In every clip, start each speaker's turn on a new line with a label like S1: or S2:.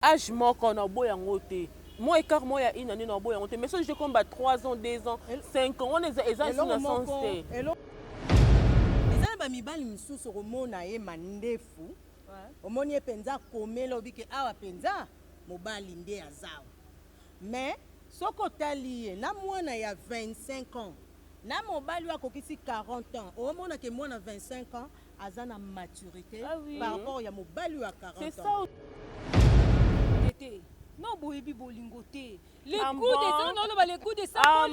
S1: âge moko na boya ngote. Moi écart moi ya une année na boya ngote. Mais ça je combat 3 ans, 2 ans, 5 ans. On est na sens té.
S2: Ezala ba mibali misusu komona ye mandefu. Omoni ye penza komela obike awa penza mobali nde azawa. Mais soko tali ye na mwana ya 25 ans. Na mobali wa kokisi 40 ans. Omona ke mwana 25 ans azana maturité par rapport ya mobali wa 40 ans.
S1: C'est ça.
S3: Non, boyebi bolingo te. Les coups de ça, non, les coups de ça,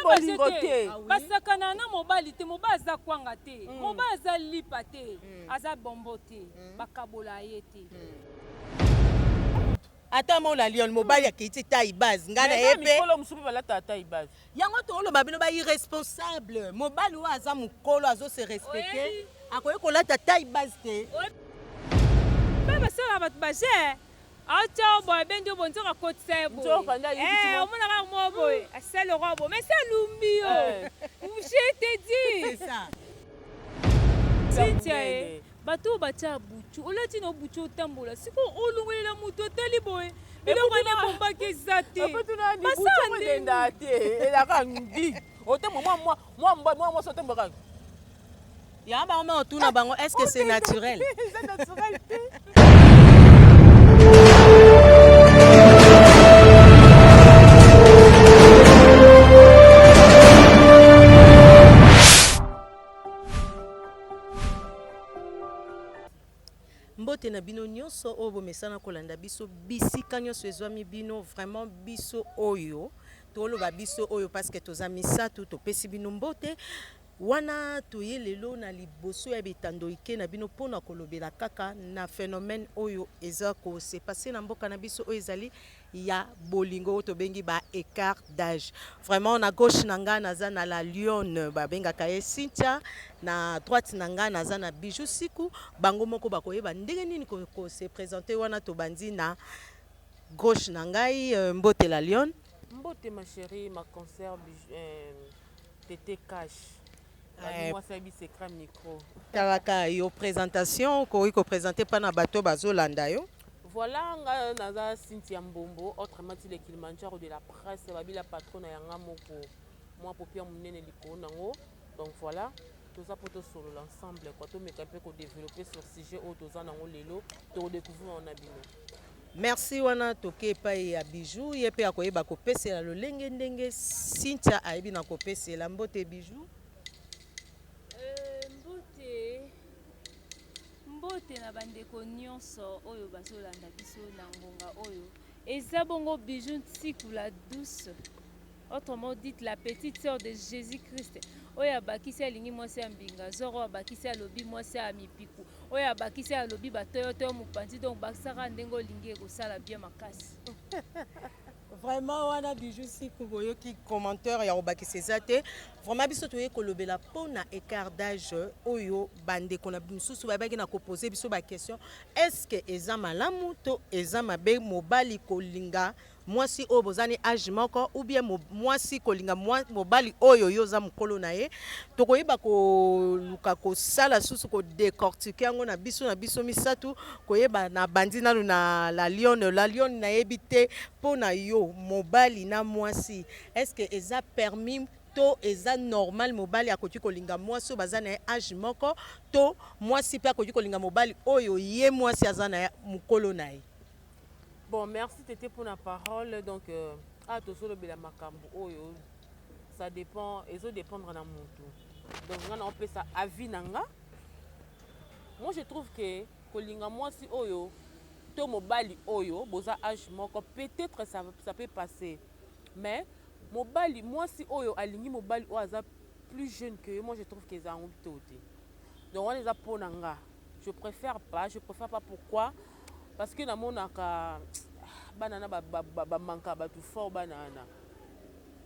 S1: bolingo te.
S3: Basakana na mobali te, mobaza kwanga te. Mobaza lipa te. Aza bombo te. Bakabola ye te.
S2: Ata mo la lion mobali ya kiti taille base ngana ebe.
S1: Mikolo musupi balata taille base.
S2: Yango to lo babino ba irresponsable. Mobali wa aza mukolo azo se respecter. Akoye kolata taille base te.
S3: Baba sala bat baje. Acha boy bendio bonzo ka kotse boy. On a mo boy. C'est le roi boy. Mais c'est Lumbio. Je te dis.
S2: C'est ça.
S3: Cynthia. Bato bacha buchu. Olati no buchu tambola. Siko olungulela muto teli boy. Bilo wana bomba kezate.
S1: Apetuna ni buchu ndenda te. Ela ka ndi. Ote moi sote mbaka.
S2: Ya ba on tuna bango est-ce que c'est naturel?
S1: C'est naturel.
S2: Mbote na bino nyonso oyo bomesana kolanda biso bisika nyonso ezwami bino vraiment biso oyo toloba biso oyo parce que toza misatu topesi bino mbote wana toye lelo na liboso ya bitando ike na bino pona kolobela kaka na phénomène oyo eza ko se passer na mboka na biso oyo ezali ya bolingo to bengi ba écart d'âge. Vraiment na gauche nanga naza na la Lyon ba benga kaye Cynthia na droite nanga naza na Bijou Siku bango moko bakoyeba ndenge nini ko se présenter wana to bandi na gauche nangai mbote la Lyon.
S1: Mbote ma chérie ma conserve tété cash. Moi c'est bi secret micro.
S2: Talaka yo présentation ko présenter pa na bato bazolanda yo.
S1: Voilà, naza Cynthia Mbombo, autrement dit le Kilimanjaro de la presse, babila patron ya ngamoko. Moi popia munene liko nango. Donc voilà, tout ça pour tout sur l'ensemble quoi, tout me capé ko développer sur sujet au toza nango lelo, to découvrir on abino.
S2: Merci wana toke pa ya Bijou, yepe akoyeba ko pesela lo lenge ndenge Cynthia aibi na ko pesela mbote Bijou.
S3: Mbote na bandeko nyonso oyo bazolanda biso na ngonga oyo eza bongo Bijou Siku la douce, autrement dit la petite sœur de Jésus-Christ oyo abakisi alingi mwasi ya mbinga zoro abakisi alobi mwasi ya mipiku oyo abakisi alobi batoyo mopanzi donc basaka ndenge olingi ekosala bien makasi.
S2: Vraiment wana Bijou Siku boyoki commentaire ya obakisi ezate vraiment biso toye kolobela pona écart d'âge oyo bandeko na bisusu babaki na poser biso ba question est-ce que eza malamu to eza mabe mobali kolinga mwasi oyo bozani âge moko ou bien mwasi kolinga mobali oyo yo za mukolo na ye tokoyeba koluka kosala susu ko décortiquer yango na biso misatu koyeba na bandi nanu na la Lyon na yebite pona yo mobali na mwasi est-ce que eza permis to eza normal mobali akoki kolinga mwasi baza na âge moko to mwasi pe akoki kolinga mobali oyo ye mwasi azana mukolo na ye.
S1: Bon, merci Tété pour la parole. Donc, à tout le bela makambo oyo, ça dépend, et ça dépendre dans mon tour. Donc, on peut ça avis nanga. Moi, je trouve que kolinga moi si oyo, to mobali oyo, boza âge moko, peut-être ça peut passer. Mais mobali moi si oyo alingi mobali oyo aza plus jeune que eux, moi je trouve qu'ils ont honte. Donc, on les a pour nanga. Je préfère pas pourquoi? Parce que na monaka banana ba manka ba tout fort banana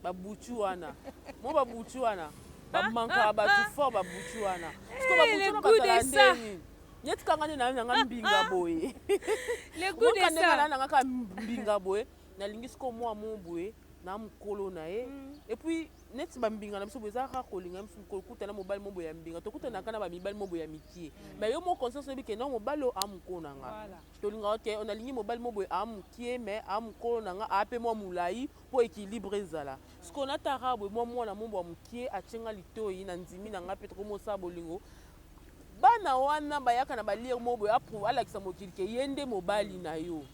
S1: ba buchu wana mo ba buchu wana ba manka ba tout fort ba buchu wana parce que ba buchu na ba ndeni nyeti kangani na nga mbinga boye le goût de ça na nga ka mbinga boye na lingi sko mo boye na mokolo na ye et puis neti bambinga na biso boye eza kaka kolinga biso kokutana mobali mo boye ya mbinga tokutanaka na bamibali mo boye ya mikie mais yo mo conscience oyebi ke non mobali oyo amokolo na nga tolingaka te nalingi mobali mo boye amokie mais amokolo na nga ape mwa molai mpo équilibre ezala siko nataka boye mwa mwana mo boya mokie atienga litoi na ndimi na nga mpe tokomosala bolingo bana wana bayaka na balire mo boye alakisa mokili ke ye nde mobali na yo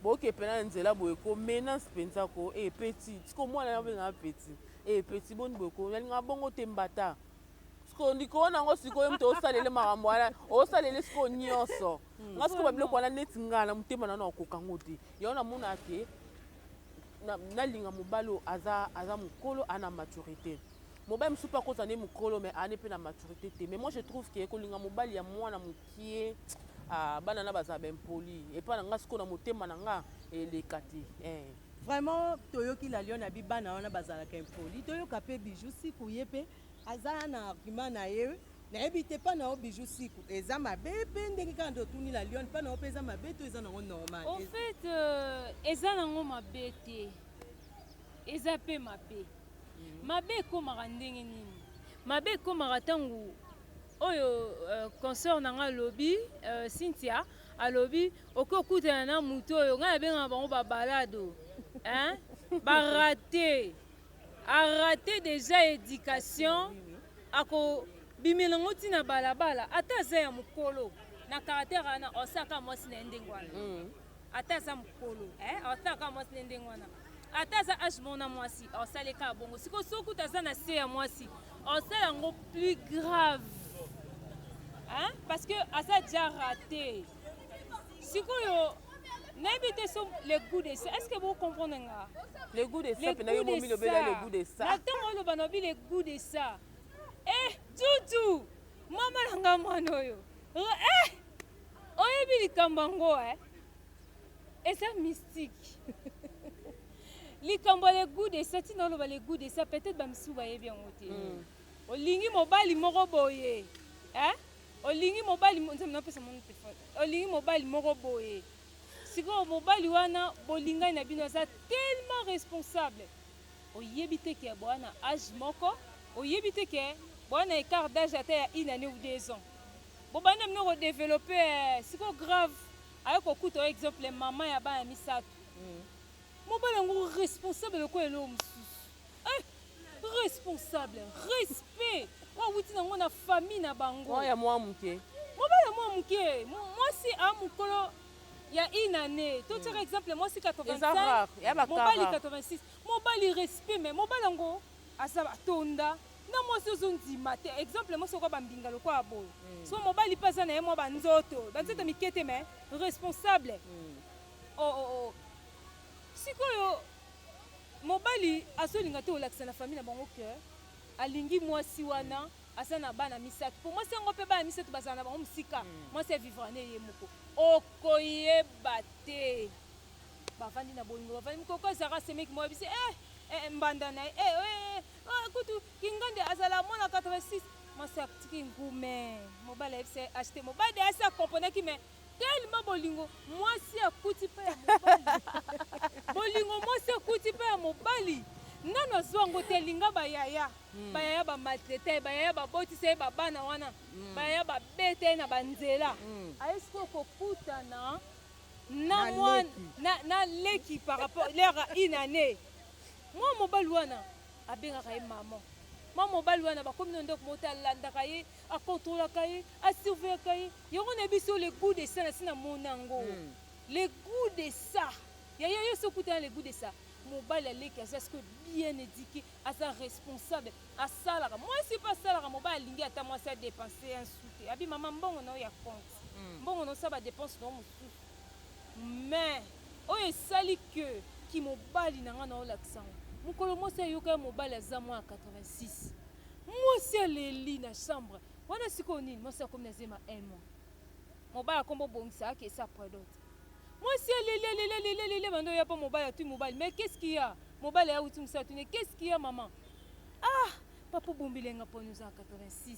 S1: boke pena nzela boye ko menace mpenza ko petit siko mwana ya benga petit petit boni boye ko nalinga bongo te mbata siko ndiko wana ngo siko mto osalele makambo wana osalele siko nyonso nga siko babiloko wana neti ngana mutema na okoka ngo te yo na mona ke nalinga mobali aza mokolo ana maturité mobali mosusu mpe akoza nde mokolo mais ane mpe na maturité te mais moi je trouve ke kolinga mobali ya mwana mokie bana na baza bempoli epa na nga sikoyo na motema na nga eleka te
S2: vraiment toyoki la lio na bi bana wana bazalaka impoli toyoka mpe biju siku ye mpe aza na argument na ye nayebi te mpa na yo biju siku eza mabe mpe ndenge kaka nde otuni la lion mpa na yo mpe eza mabe to eza nango normal
S3: au fait eza nango mabe te eza mpe mabe mabe ekomaka ndenge nini mabe ekomaka ntango oyo consort nanga alobi Cynthia alobi okokutana na mutu oyo ngai nabengaka bango babalado arate déjà éducation akobimela ngo ntina balabala ata aza ya mokolo na caractère wana osaka mwasi na ye ndenge wana ata aza mokolo osaka mwasi na ye ndenge wana ata aza age mona mwasi osaleka bongo sikoyo soki aza na se ya mwasi osala yango plus grave parce que aza déjà raté sikoyo nayebi te so le goût de ça est-ce que vous comprenez nga
S1: le goût de ça pena yo momi lobela le goût de ça
S3: na ntango oloba na bi le goût de ça tutu mama na nga mwana oyo oyebi likambo yango eza mystique likambo le goût de ça ntina oloba le goût de ça peut-être bamisusu bayebi yango te olingi mobali moko boye olingi mobali nzambe napesa mono telefone olingi mobali moko boye sikoyo mobali wana bolingani na bino aza tellement responsable oyebi te ke bwana age moko oyebi te ke bwana écart d'âge ata ya 1 année ou 2 ans bobanda mino kodéveloppe sikoyo grave aye kokuta oyo exemple mama ya bana misato mobali yango responsable lokola eloko mosusu responsable respect wawuti nango na famille na bango
S1: ya mwa moke
S3: mobali ya mwa moke mwasi amokolo ya 1 année totiaka exemple mwasi 85 mobali 86 mobali respect mais mobali yango aza batonda na mwasi ozondima te exemple mwasi okoya bambinga lokola boye so mobali mpe aza na ye mwa banzoto mike te mais responsable sikoyo mobali azolinga te olakisa na famille na bango ke alingi mwasi wana aza na bana misato po mwasi yango mpe bana misato bazala na bango mosika mwasi avivra ne ye moko okoyeba te bafandi na bolingo bafandi mokoko ezalaka semeki mo yebisi mbanda na ye kutu kingande azala mwana 86 mwasi atiki ngume mobali ayebisi achete mobali asi akomponaki me tellement bolingo mwasi akuti mpe ya mobali bolingo mwasi akuti mpe ya mobali nano azwa yango te elinga bayaya bayaya bamaltraite bayaya babotisa ye babana wana bayaya babeta ye na banzela aye sikoyo kokutana na leki par rapport lere a 1 année mwa mobali wana abengaka ye mama mwa mobali wana bakomi na ndoko moko te alandaka ye akontrolaka ye asurveillaka ye yango na biso le goût de ça na si na mona yango le goût de ça yaya yo so okutana le goût de ça mobali aleki aza sikoyo bien éduqué aza responsable asalaka mwasi mpe asalaka mobali alingi ata mwasi adepense un sou te abi mama mbongo na oyo ya compte mbongo na osala badepense na o mosusu mais oyo esali ke ki mobali na nga na olakisa ngo mokolo mwasi ayoka ya mobali aza mwa ya 86 mwasi aleli na chambre wana sikoyo nini mwasi akomi na zema 1 mois mobali akomba obongisa akesa après d'autre mwasi alelelelelelele bando ya pa mobali atui mobali mais qu'est-ce qu'il y a mobali auti mosala tuni qu'est-ce qu'il y a maman papa obombilenga mpo naza 86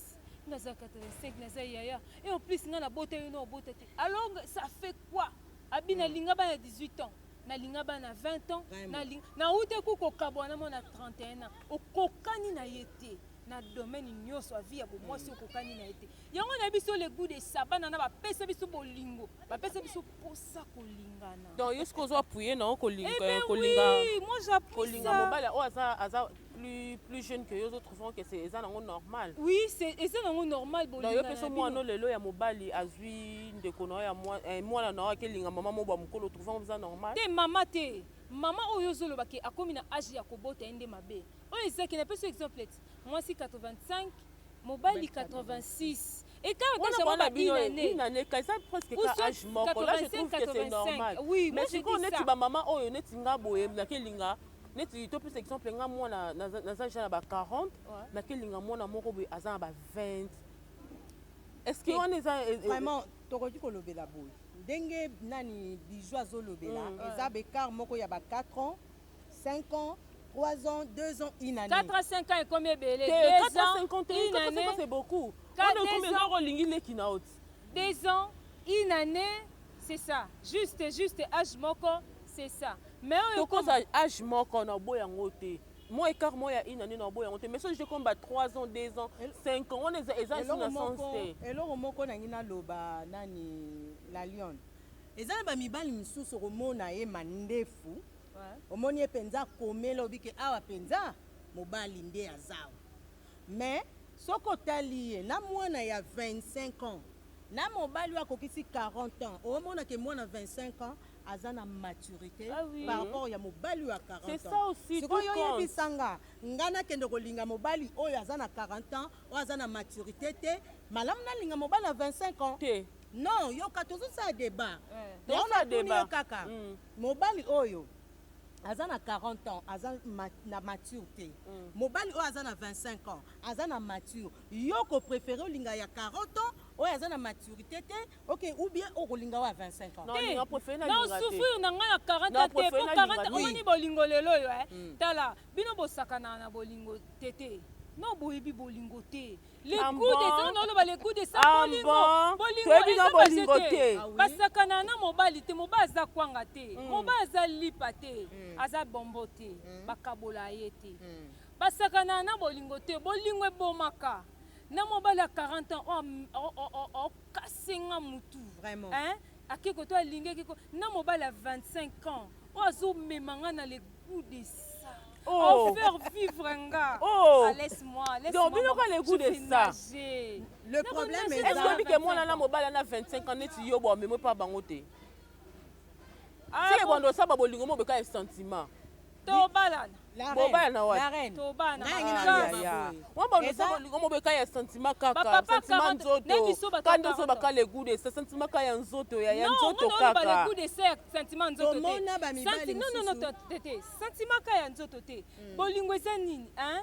S3: naza 85 naza yaya et en plus nga nabota yo na obota te alors ça fait quoi abi nalinga bana 18 ans nalinga bana 20 ans
S2: Vraiment.
S3: na ute kokokabwana mo na 31 ans okokani na ye te na domaine nyonso a vie ya bomwasi okokani na ye te yango na biso le goût de sabana na bapesa biso bolingo bapesa biso posa kolingana
S1: donc yo soki ozwa appuye na kolinga
S3: oui moi j'appuie
S1: kolinga
S3: ça
S1: mobali oyo aza plus jeune que yo trouvons que c'est eza nango normal
S3: oui c'est eza nango normal
S1: donc yo
S3: bolingana
S1: mpeso mwana lelo ya mobali azwi ndeko na yo ya mwana na yo akelinga mama mobwa mokolo trouvons eza normal
S3: te mama te mama oyo ozoloba ke akomi na age ya kobota ye nde mabe oyo ezaki na peso exemple ete mwasi 85 mobali 86
S1: inane eza presque ka age moko là je trouve que c'est normal
S3: oui,
S1: mais sikoyo neti bamama oyo neti nga boye nakelinga neti topesa exemple nga mwana naza ja na ba 40 nakelinga mwana moko boye aza na ba 20 est-ce que wana eza
S2: vraiment tokoki kolobela boye ndenge nani bijou azolobela eza bekar moko ya ba 4 ans 5 ans 3 ans 2 ans une année
S3: 4 à 5 ans et combien belé
S1: 2 ans 50 ans c'est beaucoup
S3: 4 ans une année c'est ça juste âge moko c'est ça mais
S1: tokoza âge moko na boya yango te moi écart moi ya une année na boya yango te mais so je comme 3 ans 2 ans 5 ans on eza na sens te
S2: eloko moko nangi naloba nani la lion eza na bamibali misusu okomona ye mandefu omoni ye mpenza akomela obi ke awa mpenza mobali nde azawa mais soki otali ye na mwana ya 25 ans na mobali oyo akokisi 40 ans omona ke mwana 25 ans aza na maturité par rapport ya mobali oyo ya 40 ans sikoyo oyebisanga nga nakende kolinga mobali oyo aza na 40 ans oyo aza na maturité te malamu nalinga mobali ya 25 ans
S1: te
S2: non yoka tozosala débat
S1: tozosala débat
S2: kaka mobali oyo aza na 40 ans aza na mature te mobali oyo aza na 25 ans aza na mature yo kopréféré olinga ya 40 ans oyo aza na maturité te ok ou bien okolinga oyo ya 25 ans
S3: souffrir na ngai na 40 te po 40 omoni bolingo lelo oyo tala bino bosakana na bolingo tete non boyebi bolingo te les coups de ça noloba les coups de ça bolingo te basakana na mobali te mobali aza kwanga te mobali aza lipa te aza bombo te bakabola ye te basakana na bolingo te bolingo ebomaka na mobali ya 40 ans okasenga mutu
S2: vraiment
S3: ake koto alingi ekiko na mobali ya 25 ans oyo azomemanga na les coups de ça faire vivre nga laisse-moi
S1: donc bino ka le goût de ça
S2: le problème est
S1: est-ce que que mwana na mobali na 25 ans neti yo bo memo pa bango te si ebondo sa bolingo mo beka sentiment
S3: tobalana
S1: bobalana wa
S3: tobana
S1: wamba sa bolingo mo beka ya sentiment kaka sentiment nzoto kando so baka le goût de ça sentiment ka ya nzoto ya nzoto kaka
S3: non le goût de ça sentiment nzoto
S2: te
S3: non tete sentiment ka ya nzoto te bolingo eza nini hein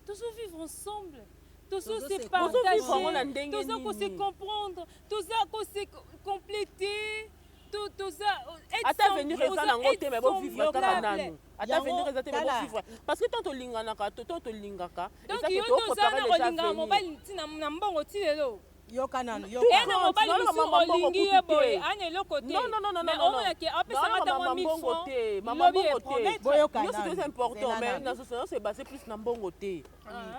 S3: toujours vivre ensemble toujours se partager toujours se comprendre toujours se compléter
S1: ata venir eza nango te me bovivre kaka nanu ata venir eza te me bovivre parce que tant tolinganaka to tolingaka
S3: donc yo tozana kolingaka mobali ntina na mbongo ti lelo
S2: yoka nanu
S3: ena mobali mosusu olingi ye boye ana eloko te mais omonake apesaka ntango 1000 francs
S1: boyokana c'est important mais na société c'est basé plus na mbongo te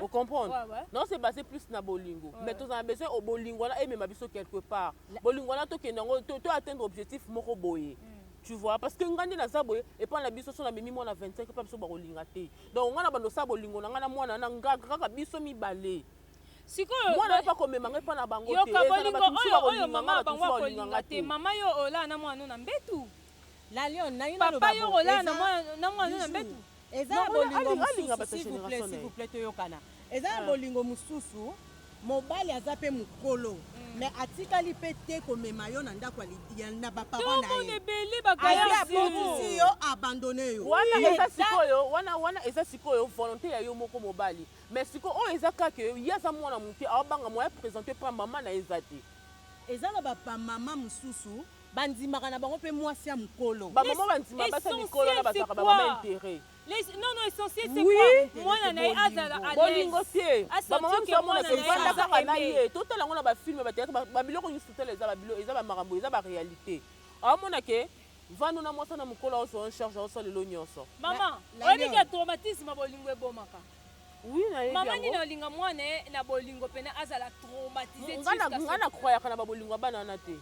S1: vous comprendre non c'est basé plus na bolingo mais tozana besoin o bolingo na emema biso quelque part bolingo na tokende yango to atteindre objectif moko boye tu vois parce que ngandi na zaboye et pas la biso so na mimi mwana 25 pas biso ba kolinga te donc ngana bando sa bolingo na ngana mwana na ngaka kaka biso mibale
S3: sikoyo
S1: mwana pa komema ngai pa na bango te
S3: oyo mama bango akolinga te mama yo ola na mwana na mbetu
S2: la lion na yo
S3: papa yo ola na mwana na mbetu
S2: eza bolingo mususu s'il vous plaît toyokana eza bolingo mususu mobali aza pe mukolo mais atikali mpe te komema yo na ndako na baparent na ye yo abandonne yo
S1: wana eza sikoyo volonté ya yo moko mobali mais sikoyo oyo eza kaka ye aza mwana moke aobanga moya présente pa mama na eza te
S2: eza na bapamama mosusu bandimaka na bango mpe mwasi ya mokolo
S1: bamama bandima basa mikolo na bazaka bamama intérêt
S3: non essentiel c'est quoi mwana na ye azala à l'aise
S1: bolingo te bamama msamona evandaka na ye totala yango na bafilme babiloko nyonso totala eza bamakambo eza baréalité aomona ke vandu na mwasa na mokolo oso en charge oso lelo nyonso.
S3: Maman, oyebi ke traumatisme bolingo ebomaka.
S1: Oui, na yebi.
S3: Maman nini olinga mwana na bolingo pena azala traumatisé.
S1: Ngana croyaka na bolingo bana na te.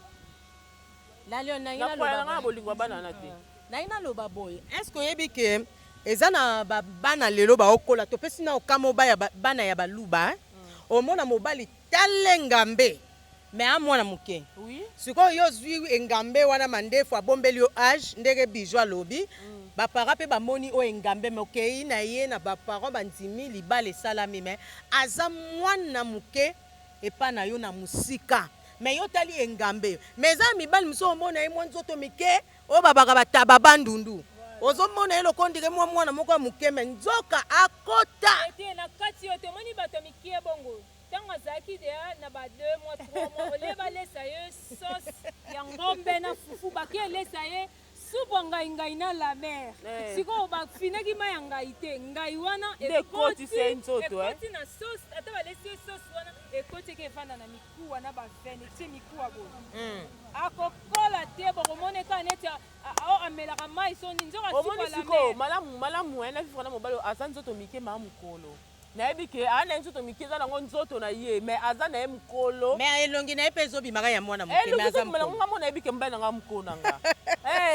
S2: La lion na
S1: ina loba. Na bolingo bana na te.
S2: Na ina loba boy. Est-ce que oyebi ke eza na bana lelo ba okola to pesi na okamo bana ya baluba. Omona mobali talengambe. Mais à moi na muke.
S1: Oui.
S2: Siko yo zwi engambe wana mandefu abombeli yo âge ndenge bijwa lobi. Ba para pe ba moni o engambe mokei na ye na ba para bandimi libale salami mais aza mwana muke epa na yo na musika. Mais yo tali engambe. Mais za mibali muso mona ye mwanzoto mike o babaka bataba bandundu. Ozo mona ye lokondike mwana moko muke mais nzoka akota.
S3: Ete na kati yo te moni bato mike bongo. Tango azaki dea na ba 2 mois 3 mois oleba lesa ye sauce ya ngombe na fufu bakie lesa ye supu ngai na la mer siko ba finaki ma ya ngai te ngai wana
S1: ekoti
S3: na sauce ata ba lesa sauce wana ekoti ke fanda na miku wana ba vene ti miku abo akokola te bokomone ka neti o amelaka mai so ni nzoka supu la mer
S1: malamu ena vivre na mobali aza nzoto mike ma mukolo. Nayebi ke ana nzoto mikiza nango nzoto na ye mais aza na ye mukolo
S2: mais elongi na ye pe ezobimaka ya mwana muke mais aza mukolo
S1: nga mona yebi ke mbali nanga mukolo nanga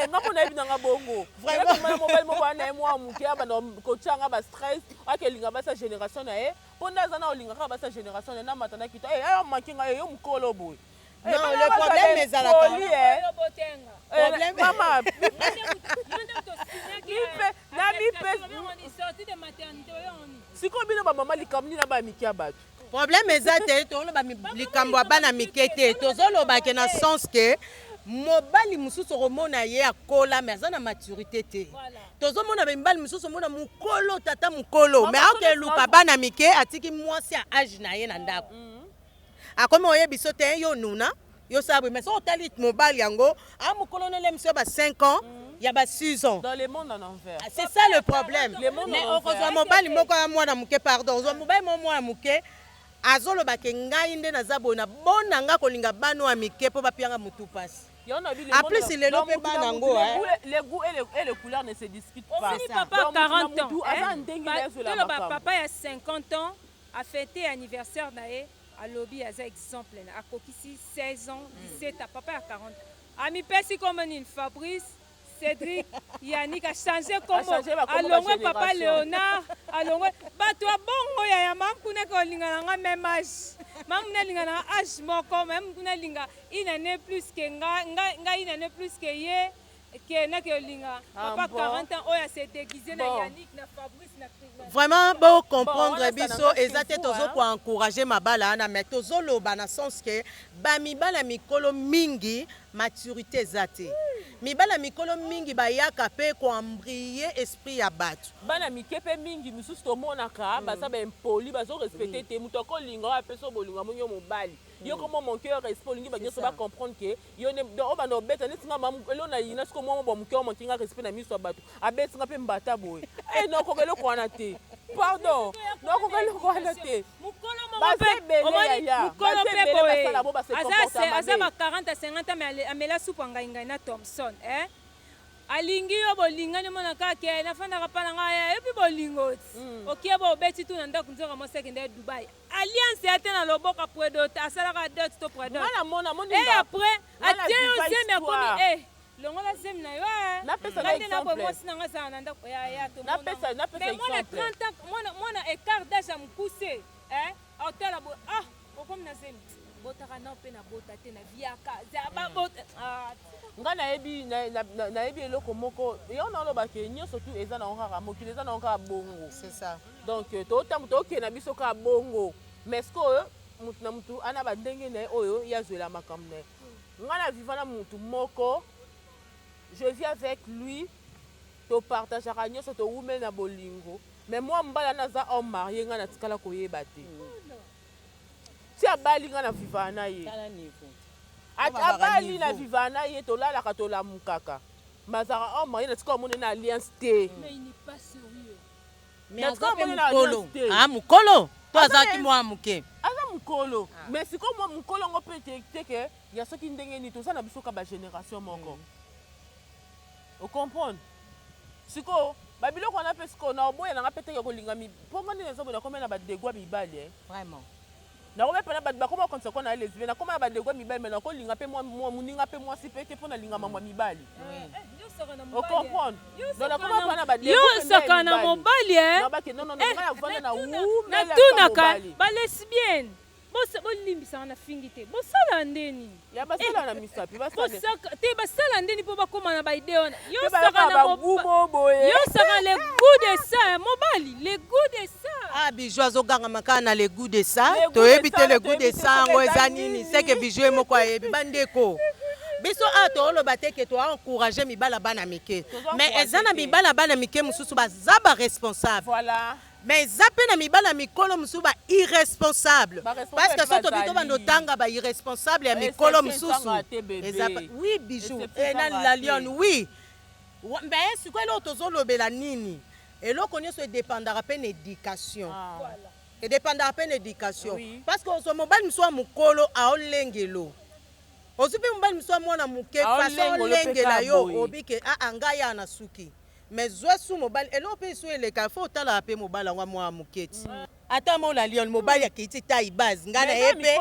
S1: nga mona yebi nanga bongo vraiment mobali moko ana ye mwa muke abana kotianga ba stress akelinga basa génération na ye mpo nde aza na olingaka basa génération na ye na matanda kita ayo makinga yo mukolo boye.
S2: Non, le problème est à la
S1: Maman, si combien de maman li kamni na ba miki abatu.
S2: Problème est to lo ba likambo bana mikete to zolo ba ke na sens que mobali mususu romona ye akola mais aza na maturité te. To zo mona ba mbali mususu mona mukolo tata mukolo mais aké luka bana mike atiki mwasi a âge na ye na ndako. Akomi oyebi so te yo nuna yo sabre mais so tali mobali yango a mukolo ne lem so ba 5 ans. Il y a 6 ans.
S1: Dans le monde en enfer.
S2: C'est ça le problème. Mais on reçoit mobile moko mwana muke pardon. On mobile mwana muke azolo ba ke ngai nde na zabona bona nga kolinga bano amike po ba pianga mutu passe. En plus il est lopé banango
S1: les goûts et les couleurs ne se discutent pas.
S3: Aussi papa 40 ans. Le papa il y a 50 ans a fêté anniversaire nae à lobby as exemple a kokisi 16 ans 17 ans papa a 40. Ami pesi comme une Fabrice Cédric, Yannick a changé comme alongwe papa Léonard, alongwe bato bongo ya mam kuna ko linga nga même âge. Mam na linga na âge moko même kuna linga une année plus que nga une année plus que ye que na ke linga papa 40 ans oya s'est déguisé na Yannick na Fabrice na
S2: vraiment beau comprendre biso ezate tozo ko encourager mabala na mais tozo loba na sens que ba mibala mikolo mingi maturité ezate. Mibala mikolo mingi bayaka pe ko embriller esprit ya batu.
S1: Bana mikepe mingi misusu to monaka basa ba impoli bazo respecter te muto ko linga wa peso bolinga monyo mobali. Yo comment mon cœur respect lingi ba nyoso ba comprendre que yo ne o bana obeta netinga mam elona yina siko mo bo mukyo mo kinga respect na miso batu. Abetinga pe mbata boy. Non ko gelo ko na te. Pardon. Non ko gelo ko na te.
S3: Mukolo mo pe omani mukolo pe boy. Asa ba 40 à 50 ans mais amela supa ngai na Thompson alingi yo bolingani mona kake nafanda pa na ngai epi bolingo okie bo beti tu na ndako nzoka mo sekende Dubai alliance ate na loboka predo asala ka dot to predo et après atie yo zemi akomi longola zemi na yo
S1: na pesa na exemple
S3: na bo mo sina ngasa na ndako ya to
S1: na pesa exemple
S3: mona 30 ans mona écart d'âge am poussé otala bo okomi na zemi botaka na pe na bota te na viaka zaba bota
S1: nga nayebi eloko moko yo na loba ke nyonso tu eza na ngaka mokili eza na ngaka bongo
S2: c'est ça
S1: donc toke na biso ka bongo mais ce que mutu na mutu ana bandenge na oyo yazwela makambo na nga na vivant na mutu moko je vis avec lui to partageaka nyonso to wumel na bolingo mais moi mbala naza homme marié nga na tikala koyeba te si abali nga na vivant na ye abali na vivant na ye tolalaka tolamukaka mazaka homme marié na tika omone na alliance te
S3: mais il n'est pas sérieux
S2: mais aza pe mukolo mukolo to azaki mwa muke
S1: aza mukolo mais siko mwa mukolo ngo pe te ke ya soki ndenge ni toza na biso ka ba génération moko ocomprendre sikoyo babiloko wana mpe sikoyo na oboya nanga mpe teke kolinga mponga ndenge ezobona komena badegwa mibali
S2: Vraiment.
S1: nakoma mpena bato bakoma konisa ko na lesbien nakoma ya badegwa mibali me nakolinga mpe moninga mpe mwasi mpe te mpo nalinga mama mibali ocomprendre donc nakoma mpana
S3: yosaka na mobali natunaka balesbienne bolimbisaka na fingi te bosala ndeni
S1: ya basala na misapi
S3: te basala ndeni mpo bakóma na baide wana
S1: yosaka
S3: le goût de ça mobali le goût de ça
S2: Ah, bijou azoganga makana na le goût de ça toyebi te le goût de ça yango eza nini seke bijou moko ayebi bandeko biso a tooloba te ke toencourage mibala bana mike mais eza na mibala bana mike mosusu baza baresponsable
S1: voilà.
S2: mais eza mpe na mibala mikolo mosusu bairresponsable parce que so tobi tobanda otanga bairresponsable ya mikolo mosusu oui bijou na la lion oui mais sikoyo eloko tozolobela nini eloko nyonso edépendaka mpe na éducation edépendaka mpe na éducation parce que ozwa mobali mosusu ya mokolo aolengelo ozwi mpe mobali mosusu ya mwana moke façon olengela yo obike aa ngai ya na suki mais zwa su mobali eloko mpe esu eleka fo otalaka mpe mobali yango mwa moketi ata mola lion mobali akiti tai base ngai na ye mpe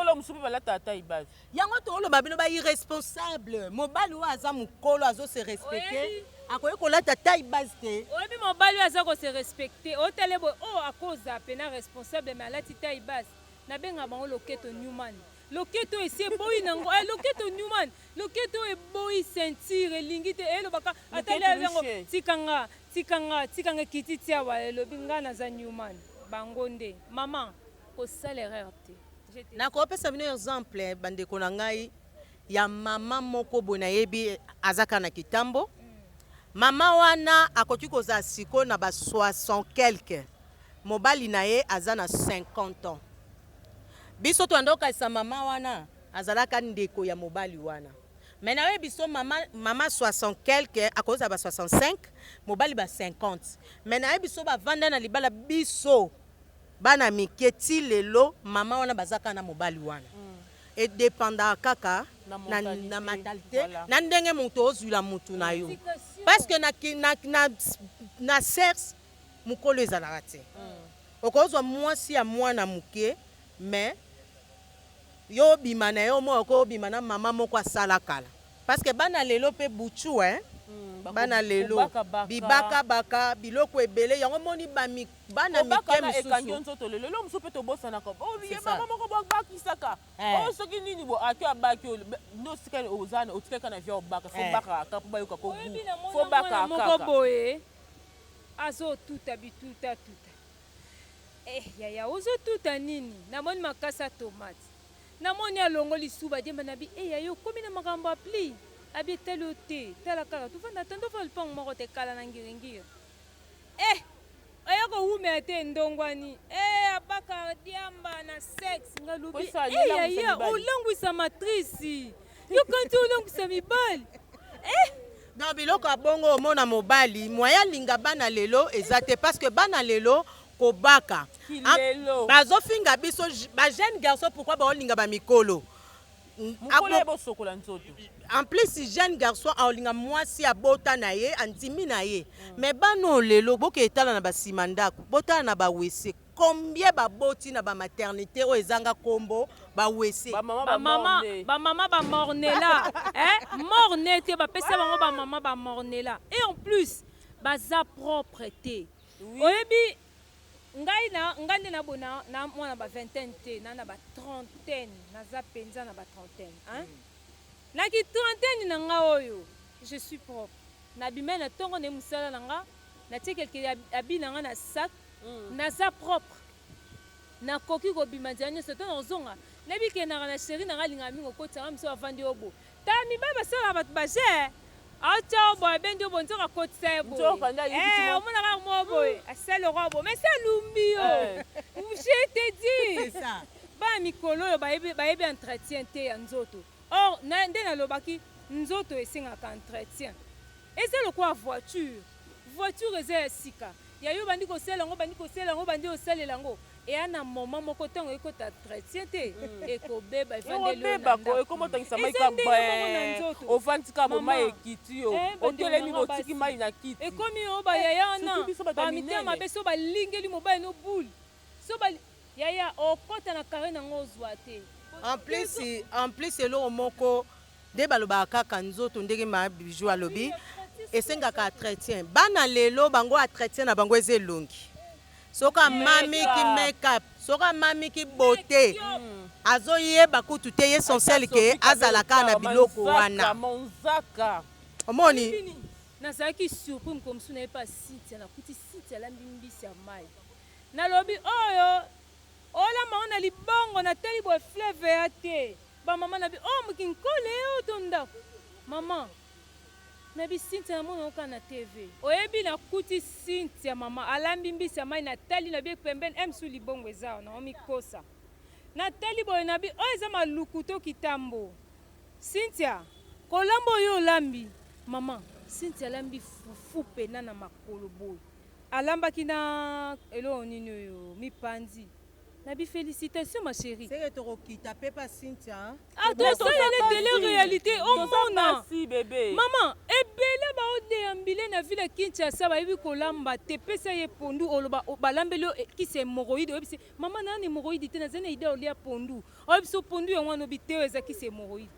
S2: yango tooloba bino bairresponsable mobali oyo aza mokolo azose respecte akoki kolata tai base te
S3: oyebi mobali oyo aza kose respecte otele boye oyo akoza pena responsable me alati tai base nabenga bango loketo newman loketo esi eboyi nango loketo newman loketo oyo eboyi ceinture elingi te elobaka atali yango tikanga ekiti ti awa elobi ngai naza newman bango nde mama kosala erreur te
S2: nakopesa bino exemple bandeko na ngai ya mama moko boye nayebi azaka na kitambo mama wana akoki kozala siko na ba 60 quelque mobali na ye aza na 50 ans biso toanda okalisa mama wana azalaka ndeko ya mobali wana me na ye biso mama 60 quelque akozala ba 65 mobali ba 50 me na ye biso bavanda na libala biso bana mike ti lelo mama wana bazaka na mobali wana edépendaka kaka na mentalité na ndenge moto ozwila mutu na yo parce que na sexe mokolo ezalaka te okozwa mwasi ya mwana moke mais yo obima na yo moko obima na mama moko asala kala parce que bana lelo mpe butu bana lelo bibakabaka biloko ebele yango moni bana mike
S1: mosusu lelo mosusu mpe tobosanaka mama moko bakisaka oyo soki nini bo aki abaki nosika ozana otikaka na via obaka fo bakaka mpo bayoka fo bakaka
S3: boye azotuta bituta yaya ozotuta nini namoni makasa tomate namoni alongo lisuba diemba nabi yaya okomi na makambo apli abi etali o te tala kaka tofanda tando fa lipango moko te kala na ngiringiri aya kowumela te ndongwani abaka diamba na sexe ngalobi yaya olangwisa matrice yo kanti olangwisa mibali
S2: na biloko ya bongo omona mobali moya linga bana lelo eza te parce que bana lelo kobaka bazofinga biso bajeune garçon pourquoi baolinga bamikolo en plus jeune garçon aolinga mwasi abota na ye andimi na ye mais bano lelo boke etala na basima ndako botala na bawese combien baboti na bamaternité oyo ezanga kombo bawese
S3: bamama bamornela morne te bapesa bango bamama bamornela et en plus baza propre te oyebi ngai nde nabona na mwana ba vingtaine te na ba trentaine naza penza na ba trentaine naki trentaine na nga oyo je suis propre nabima na ntongo ne mosala na nga natie kelke abi na nga na sac naza propre nakoki kobima nzela nyonso to nazonga nabikendaka na sheri na nga alinga mingi okotisanga miso bavandi obo ta mibali basalaka bato baje aotya obo abendi obo nzoka akotisa ye boye omonaka mwa boye asali roi boye mais salumbi yo je te dis bana mikolo oyo bayebi entretien te ya nzoto or nde nalobaki nzoto esengaka entretien eza lokola voiture eza ya sika yayo bandi kosala yango bandi kosalela yango bandi kosalela yango eya na moment moko ntango ekota tretien te ekobeba
S1: ekobeba ko ekomotangisa mai ka ovandi ka bomai ekiti yo otelemi botiki mai na kiti
S3: ekomi oyo bayaya wana bamitema mabe so balingeli mobali no bule so yaya okota na kare nango ozwa te
S2: en plus eloko moko nde balobaka kaka nzoto ndenge Bijou alobi esengaka entretien bana lelo bango entretien na bango eza elongi soka mamiki make-up soka mamiki beauté azoyeba kutu te ye essentiel ke azalaka na biloko wana omoni
S3: nazalaki surpris mokomosu na ye pa site nakuti site alambi mbisi ya mai nalobi oyo olamba ngo na libongo natali boye fleuve ya te bamama nabi o mokinkole oyo to ndako mama nabi Cynthia namona oka na TV oyebi nakuti Cynthia mama alambi mbisi ya mai natali nabi pembeni emsu libongo eza na omikosa natali boye nabi oyo eza maluku to kitambo Cynthia kolamba oyo olambi mama Cynthia alambi fufu pena na makolo boye alambaki na eloko nini oyo mipanzi nabi félicitations ma chérie
S2: c'est que tokokita pe pa Cynthia
S3: tosalele tele réalité omona
S1: bébé
S3: mama ebele baodeyambile na ville ya Kinshasa bayebi kolamba te pesa ye pondu oloba balambeli kisi hémoroïde oyebisi mama nani hémoroïde te nazali na ide olia pondu oyebisi pondu yango wana obi te oyo eza kisi hémoroïde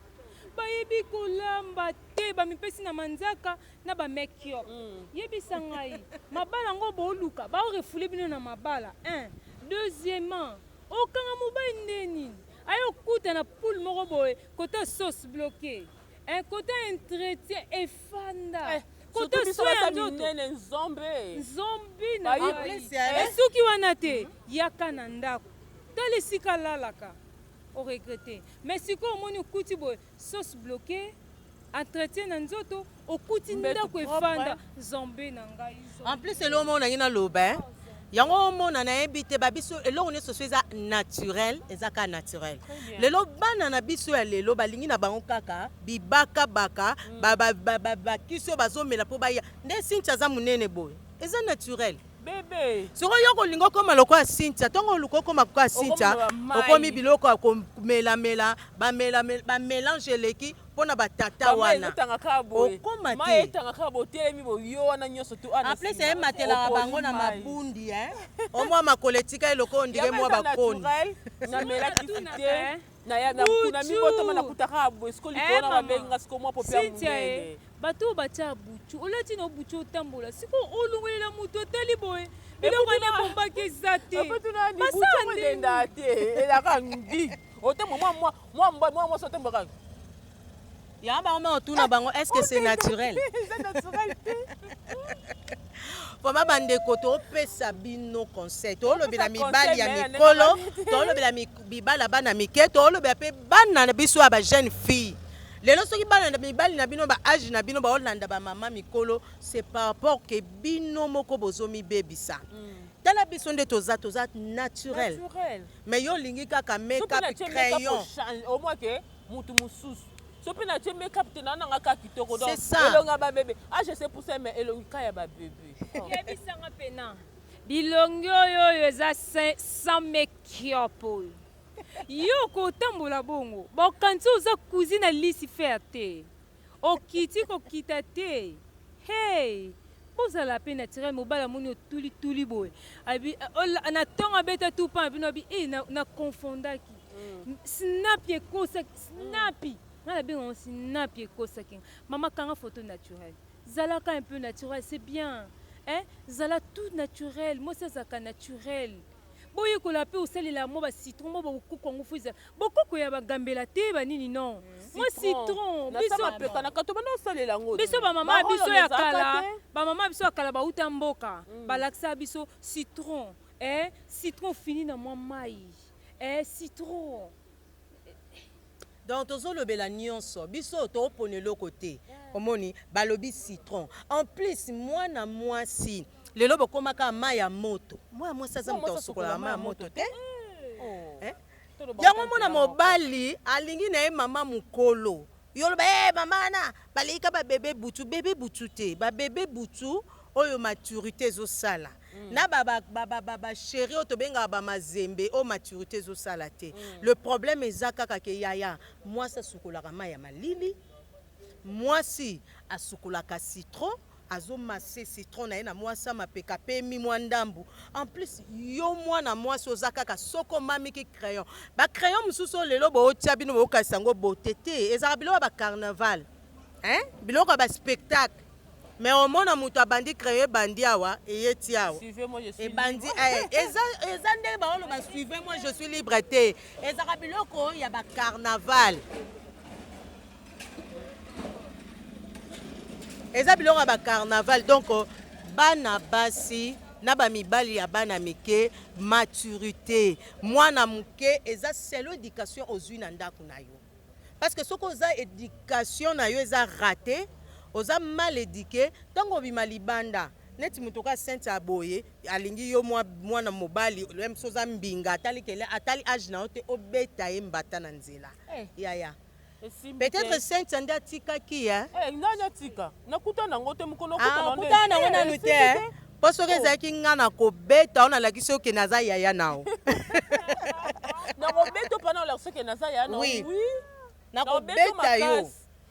S3: bayebi kolamba te bamipesi na manzaka na bamekio yebisa ngai mabala yango booluka baorefule bino na mabala 1 deuxièmement okanga mobali ndeni ayokuta na poule moko boye côté sauce bloquée un côté entretien efanda côté soya nzombi na esuki wana te yaka na ndako tala esika lalaka oregrete mais sikoyo omoni okuti boye sauce bloquée entretien na nzoto okuti ndako efanda zombe na ngai
S2: en plus eloko moko nangi naloba yango omona nayebi te babiso eloko nyonso so eza naturel eza kaka naturel lelo bana na biso ya lelo balingi na bango kaka bibakabaka bakisi oyo bazomela mpo baya nde Cynthia aza monene boye eza naturel
S1: bébé
S2: soko yo kolinga okoma lokola Cynthia ntongo oluka okoma kokola Cynthia okomi biloko ya komelamela bamélange eleki mpona batata wana okoma teapres eyematelaka bango na mabundi omwa makolo etika eloko ondike mwa bakoni
S3: bato oyo batia butu olati na butu otambola siko olungolela moto otali boye biloko wana bombaki eza te
S2: yango bango ma otuna bango est ce que c'est naturel poma bandeko topesa bino conseil toolobela mibali ya mikolo toolobela mibali ya bana mike toolobela mpe bana na biso ya bajeune fille lelo soki bana na mibali na bino baage na bino baolanda bamama mikolo c'est par rapport ke bino moko bozomibebisa tala biso nde toza naturel mais yo olingi kaka make-up crayon
S1: mutu mosusu so mpe na tie make-up te nananga kaka kitoko donc
S2: ça
S1: elonga babebe je sais pousser mais elongi ka ya babebe
S3: yebisanga pena bilongi oyo eza sans make-up oyo yo kotambola bongo bokanisi oza cuisine na lisi faire te okiti kokita te hey ozala mpe naturel mobali amoni otulituli boye na ntongo abeta tu mpa bino abi na confondaki snapi ekosaki snapi nga nabenga snapi ekosaki mama kanga photo naturel zalaka un peu naturel c'est bien zala tout naturel moi azalaka naturel boyekola mpe osalela mo bacitron mo bokoko yango fo ezala bokoko ya bagambela te banini non mo citron biso bamama biso ya kala bamama biso ya kala bauta mboka balakisa biso citron citron fini na mwa mai citron
S2: donc tozolobela nyonso biso toopona eloko te omoni balobi citron en plus mwana mwasi lelo bokomaka mai ya moto mwana mwasi aza moto asokolaka mai ya moto te yango mona mobali alingi na ye mama mokolo yoloba mama wana balika babebe butu bebe butu te babebe butu oyo maturité ezosala na ba chéri oyo tobengaka bamazembe oyo maturité ezosala te. Le problème eza kaka ke yaya mwasi asukolaka mai ya malili, mwasi asukolaka citron, azomase citron na ye na mwasi amapeka pe mi mwa ndambu. En plus yo mwana mwasi oza kaka soko mamiki crayon bacrayon mosusu lelo bootia bino bookasi yango bote te, ezalaka biloko ya bacarnaval biloko ya baspectacle. Mais omona moto abandi crayon ebandi awa eyeti awa ebandi eza nde baoloba suivez moi je suis libre te, ezalaka biloko ya bacarnaval. Eza biloko ya carnaval. Donc bana basi na ba mibali ya bana mike maturité mwana muke eza selo éducation ozwi na ndako na yo, parce que soko oza éducation na yo eza raté, oza mal éduqué, ntango obima libanda neti moto ka sente aboye alingi yo mwana mobali soza mbinga atali age na yo te obeta ye mbata na nzela yaya. Peut-être Sainte Sande atikaki
S1: nani atika nakutana nango te mukono
S2: okutana nango nanu te po soki ezalaki nga na kobeta o nalakisi oke naza yaya nao
S1: na kobeta opana olakisi oke naza yaya nao
S2: na kobeta yo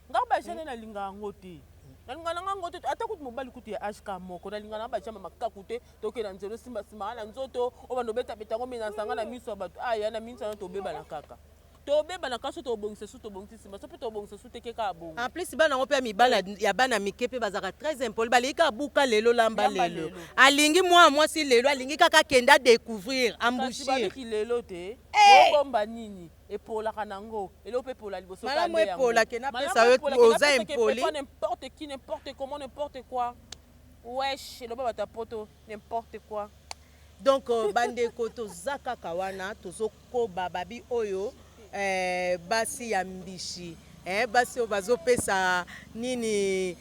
S1: nga bajene nalinga yango te nalinga nanga yango te ata kuti mobali kuti ya age ka moko nalinga na bajama makaku te tokenda nzelo simbasimaka na nzoto o bandobeta yango me nasanga na miso ya bato aya na minisa tobebana kaka tobeba na kaso tobongisa su tobongisa simba so pe tobongisa su teke ka bongo. En
S2: plus bana ngo pe mibala ya bana mike pe bazaka très impoli balika buka lelo lamba lelo alingi mwasi lelo alingi kaka kenda découvrir emboucher
S1: kasi lelo te bomba nini epolaka nango elo pe pola liboso ka
S2: nde yango malamu epolaka na pesa yo oza impoli
S1: n'importe qui n'importe comment n'importe quoi wesh elo baba ta poto n'importe quoi.
S2: Donc bandeko toza kaka wana tozokoba babi oyo basi ya mbishi basi oyo bazopesa nini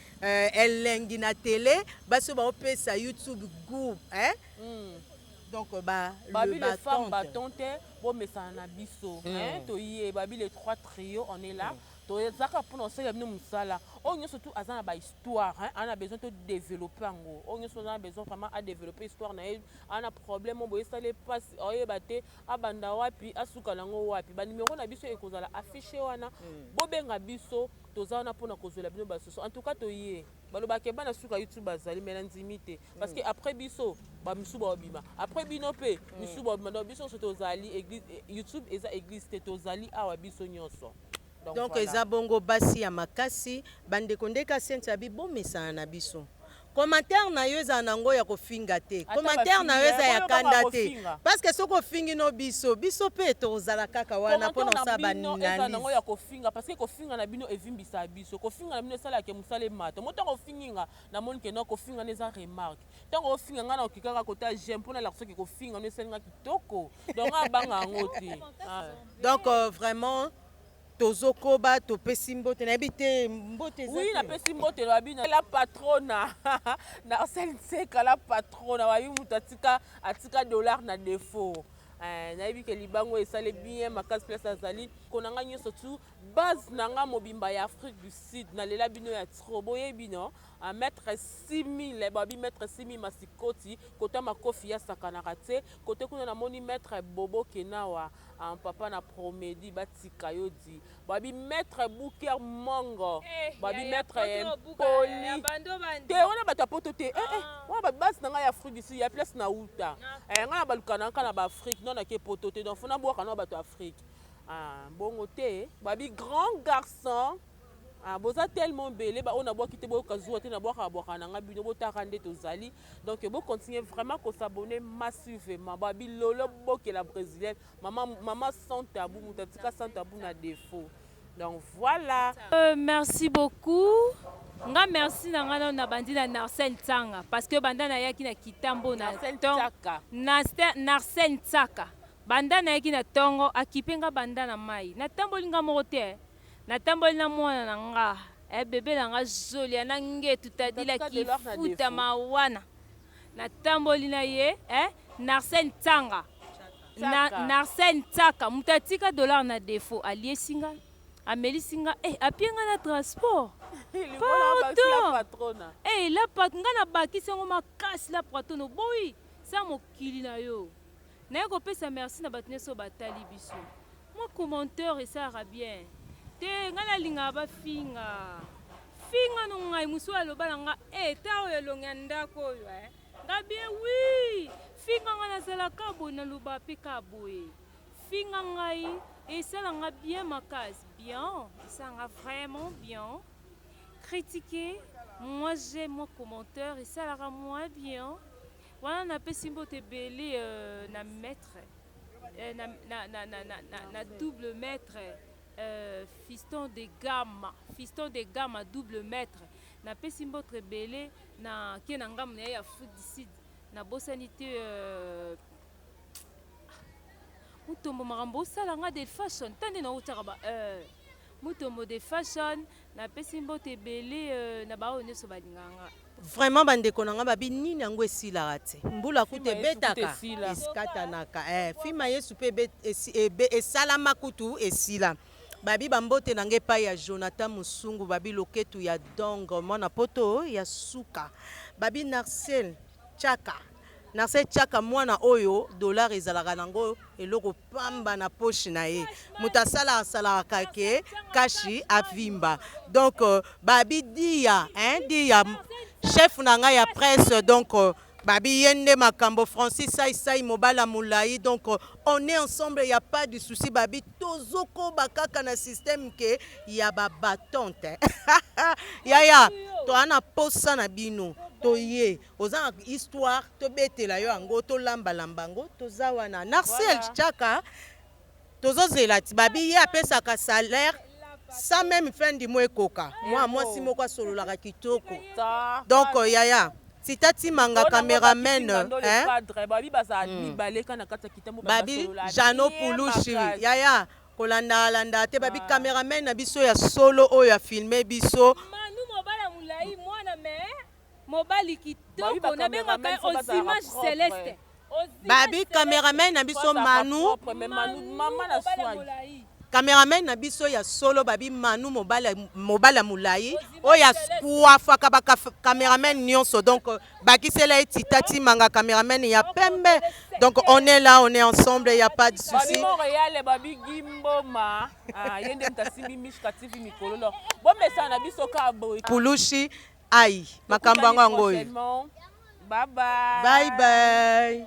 S2: elengi na tele, basi oyo baopesa YouTube group donc
S1: babi les femmes batonte bomesana na biso toye babi les 3 trios on est là tozaka mpona osala bino mosala oyo nyonso tu aza na bahistoire ana besoin to développer yango oyo nyonso aza na besoin vraiment adévelopper histoire na ye ana problème oyo boye esala epasi oyeba te abanda wapi asuka nango wapi banimero na biso ekozala affiché wana bobenga biso toza wana mpona kozwela bino basoso en tout cas toye balobake bana suka YouTube bazali me na ndimi te parce que après biso bamisu baobima après bino mpe misu baobima donc biso nyonso tozali YouTube eza église te tozali awa biso nyonso.
S2: Donc eza bongo basi ya makasi bandeko ndeka sente abi bomesana na biso commentaire na yo eza nango ya kofinga te commentaire na yo eza ya kanda te parce que soko fingi no biso pe tozala kaka wana mpona osaba
S1: eza nango ya kofinga parce que kofinga na bino evimbisa biso kofinga na bino esalaka mosala emata mo ntango ofinginga namoni ke no kofinga na eza remarque ntango ofinga nga na okikaka kota j'aime mpona elaka soki kofinga no esalinga kitoko donc abanga yango te
S2: donc vraiment tozokoba topesi mbote nayebi te mbote
S1: oui napesi mbote lobi la patrona Narcelle Ntseka la patrona wabi mutu atika dollar na défaut nayebi ke libango esale bien makasi place azali konanga nyonso tu base nanga mobimba ya Afrique du Sud nalela bino ya tro boyebi no a mettre 6000 babi mettre 6000 masikoti kota makofi ya sakanaka te kote kuna namoni mettre bobo kenawa en papa na promedi batika yo di babi mettre bouquer mongo babi mettre poli te wana bata poto te wana ba base nanga ya Afrique du Sud ya place na uta nga na balukana kana ba Afrique non na ke poto te donc fona boka na bato Afrique bongo te babi grand garçon boza tellement belé ba on a boki te boka zuwa te na boka nanga bino botaka nde tozali donc bo continuer vraiment ko s'abonner massivement babi lolo boke la brésilienne maman sans tabou mutatika sans tabou na défaut donc voilà
S3: merci beaucoup nga merci na nga na bandi na Narcelle Ntsanga parce que banda na yaki na kitambo na Narcelle Ntsaka banda na yaki na tongo akipenga banda na mai na tamboli nga moko te na tamboli na mwana na nga bebe na nga joli na ngetu tadila kifuta mawana na tamboli na ye Narcelle Ntsanga Narcelle Ntsaka mutatika dollar na défaut alié singa amelisi nga apie nga na transport
S1: patrona
S3: la nga na bakisi yango makasi la patron oboyi sa mokili na yo naye kopesa merci na bato nyonso batali biso mwa commentaire esalaka bien te nga nalingaka bafinga no ngai mosu aloba na nga ta oyo elongi ya ndako oyo nga bien wi finga nga nazalaka boye naloba mpe ka boye finga ngai esalanga bien makasi bien esalanga vraiment bien critiquer moi j'aime mon commentaire esalaka moins bien wana napesi mbote ebele na maître na double maître fiston de gamme double maître napesi mbote ebele na kie na ngamu na ye ya foodicide nabosani te mutombo makambo osalanga de fashion tande na otaka ba mutombo de fashion napesi mbote ebele na baoyo nyonso balinganga
S2: vraiment bandeko na nga babi nini yango esilaka te mbula kutu ebetaka esikatanaka filma yesu mpe esalama kutu esila babi bambote na nge epai ya Jonathan Musungu babi loketu ya dong mwana poto ya suka babi Narcel Tchaka mwana oyo dollar ezalaka nango eloko pamba na poche na ye moto asalaka ke kashi avimba donc babi dia chef na ngai ya presse donc babi yende makambo Francis Sai mobala mulai donc on est ensemble, il y a pas de souci babi tozoko bakaka na système ke ya ba batante ya to ana posa na bino toye oza histoire to betela yo yango to lamba ngo toza wana Narcel Tchaka tozozela ti babi ye apesaka salaire sans même fin du mois ekoka moi si moko sololaka kitoko donc yaya Titati manga cameraman babi Jano Pulushi yaya kolanda te babi cameraman na biso ya solo oyo ya filmer biso
S3: manu mobala mulai mwana me mobali kitoko na benga aux images célestes
S2: babi cameraman na biso manu
S1: mama na swai
S2: cameraman na biso ya solo babi manu mobala mulai oya kuafaka ba cameraman nyonso donc bakisela Titati manga cameraman ya pembe donc on est là on est ensemble il y a pas de souci
S1: babi Montréal babi Gimboma yende mtasimbi mishka TV mikolo bon message na biso ka boy
S2: Pulushi ai makambo yango
S1: bye bye
S2: bye